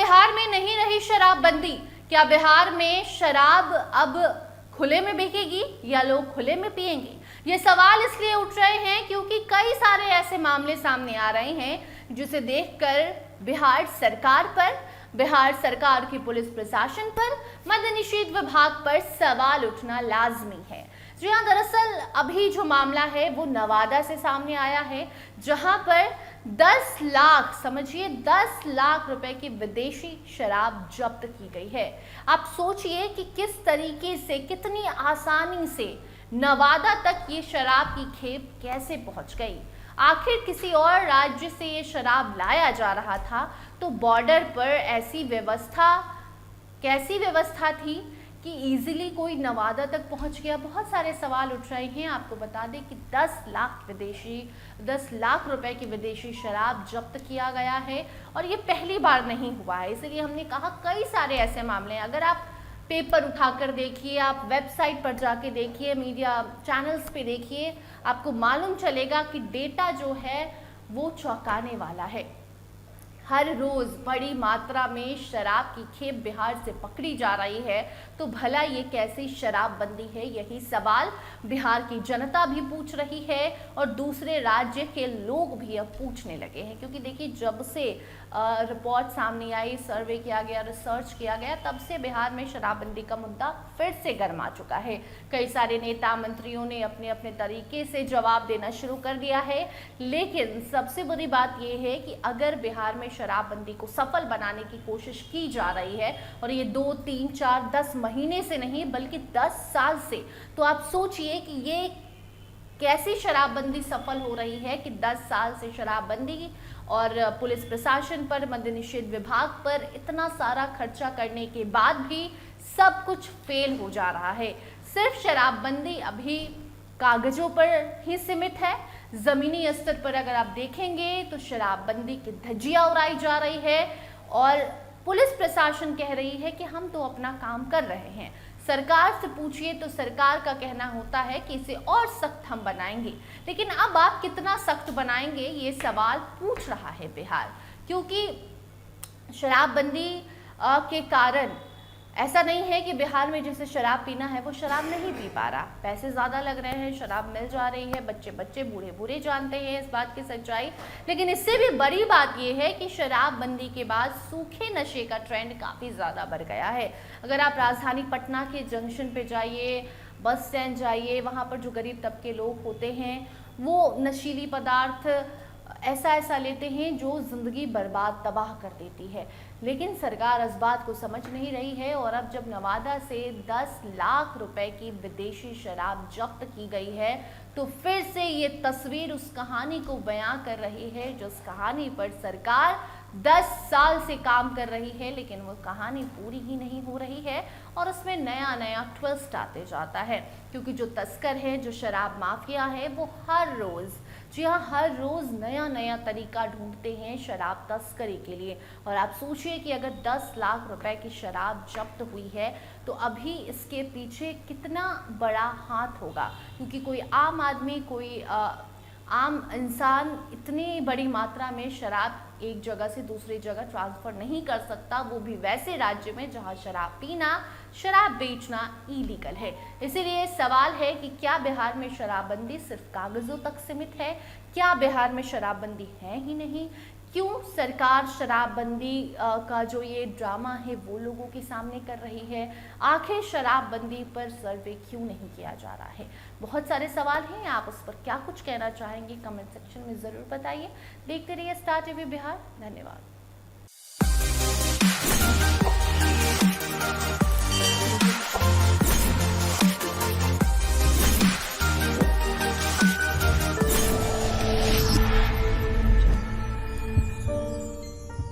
बिहार में नहीं रही शराबबंदी? क्या बिहार में शराब अब खुले में बिकेगी या लोग खुले में पिएंगे? ये सवाल इसलिए उठ रहे हैं क्योंकि कई सारे ऐसे मामले सामने आ रहे हैं जिसे देखकर बिहार सरकार पर, बिहार सरकार की पुलिस प्रशासन पर, मद्य निषेध विभाग पर सवाल उठना लाजमी है। जी हाँ, दरअसल अभी जो मामला है वो नवादा से सामने आया है, जहां पर 10 लाख, समझिए 10 लाख रुपए की विदेशी शराब जब्त की गई है। आप सोचिए कि किस तरीके से, कितनी आसानी से नवादा तक ये शराब की खेप कैसे पहुंच गई। आखिर किसी और राज्य से ये शराब लाया जा रहा था तो बॉर्डर पर कैसी व्यवस्था थी कि इजीली कोई नवादा तक पहुंच गया। बहुत सारे सवाल उठ रहे हैं। आपको बता दें कि 10 लाख रुपए की विदेशी शराब जब्त किया गया है और ये पहली बार नहीं हुआ है। इसलिए हमने कहा कई सारे ऐसे मामले हैं। अगर आप पेपर उठाकर देखिए, आप वेबसाइट पर जाके देखिए, मीडिया चैनल्स पे देखिए, आपको मालूम चलेगा कि डेटा जो है वो चौंकाने वाला है। हर रोज बड़ी मात्रा में शराब की खेप बिहार से पकड़ी जा रही है, तो भला ये कैसी शराबबंदी है? यही सवाल बिहार की जनता भी पूछ रही है और दूसरे राज्य के लोग भी अब पूछने लगे हैं। क्योंकि देखिए, जब से रिपोर्ट सामने आई, सर्वे किया गया, रिसर्च किया गया, तब से बिहार में शराबबंदी का मुद्दा फिर से गर्मा चुका है। कई सारे नेता मंत्रियों ने अपने अपने तरीके से जवाब देना शुरू कर दिया है। लेकिन सबसे बड़ी बात यह है कि अगर बिहार में शराबबंदी को सफल बनाने की कोशिश की जा रही है, और ये 2, 3, 4, 10 महीने से नहीं बल्कि 10 साल से, तो आप सोचिए कि ये कैसी शराबबंदी सफल हो रही है कि 10 साल से शराबबंदी और पुलिस प्रशासन पर, मद्य निषेध विभाग पर इतना सारा खर्चा करने के बाद भी सब कुछ फेल हो जा रहा है। सिर्फ शराबबंदी अभी कागजों पर ही सीमित है। जमीनी स्तर पर अगर आप देखेंगे तो शराबबंदी की धज्जियां उड़ाई जा रही है और पुलिस प्रशासन कह रही है कि हम तो अपना काम कर रहे हैं। सरकार से पूछिए तो सरकार का कहना होता है कि इसे और सख्त हम बनाएंगे। लेकिन अब आप कितना सख्त बनाएंगे, ये सवाल पूछ रहा है बिहार। क्योंकि शराबबंदी के कारण ऐसा नहीं है कि बिहार में जिसे शराब पीना है वो शराब नहीं पी पा रहा। पैसे ज़्यादा लग रहे हैं, शराब मिल जा रही है, बच्चे बूढ़े बूढ़े जानते हैं इस बात की सच्चाई। लेकिन इससे भी बड़ी बात यह है कि शराबबंदी के बाद सूखे नशे का ट्रेंड काफ़ी ज़्यादा बढ़ गया है। अगर आप राजधानी पटना के जंक्शन पे जाइए, बस स्टैंड जाइए, वहाँ पर जो गरीब तबके लोग होते हैं वो नशीली पदार्थ ऐसा लेते हैं जो ज़िंदगी बर्बाद, तबाह कर देती है। लेकिन सरकार इस बात को समझ नहीं रही है और अब जब नवादा से 10 लाख रुपए की विदेशी शराब जब्त की गई है तो फिर से ये तस्वीर उस कहानी को बयां कर रही है जिस कहानी पर सरकार 10 साल से काम कर रही है, लेकिन वो कहानी पूरी ही नहीं हो रही है और उसमें नया नया ट्विस्ट आते जाता है। क्योंकि जो तस्कर है, जो शराब माफिया है, वो हर रोज़, जी हाँ, हर रोज़ नया नया तरीका ढूंढते हैं शराब तस्करी के लिए। और आप सोचिए कि अगर 10 लाख रुपए की शराब जब्त हुई है तो अभी इसके पीछे कितना बड़ा हाथ होगा। क्योंकि कोई आम आदमी, कोई आम इंसान इतनी बड़ी मात्रा में शराब एक जगह से दूसरी जगह ट्रांसफ़र नहीं कर सकता, वो भी वैसे राज्य में जहां शराब पीना, शराब बेचना इलीगल है। इसीलिए सवाल है कि क्या बिहार में शराबबंदी सिर्फ कागज़ों तक सीमित है? क्या बिहार में शराबबंदी है ही नहीं? क्यों सरकार शराबबंदी का जो ये ड्रामा है वो लोगों के सामने कर रही है? आखिर शराबबंदी पर सर्वे क्यों नहीं किया जा रहा है? बहुत सारे सवाल हैं। आप उस पर क्या कुछ कहना चाहेंगे कमेंट सेक्शन में ज़रूर बताइए। देखते रहिए स्टार टीवी बिहार। धन्यवाद।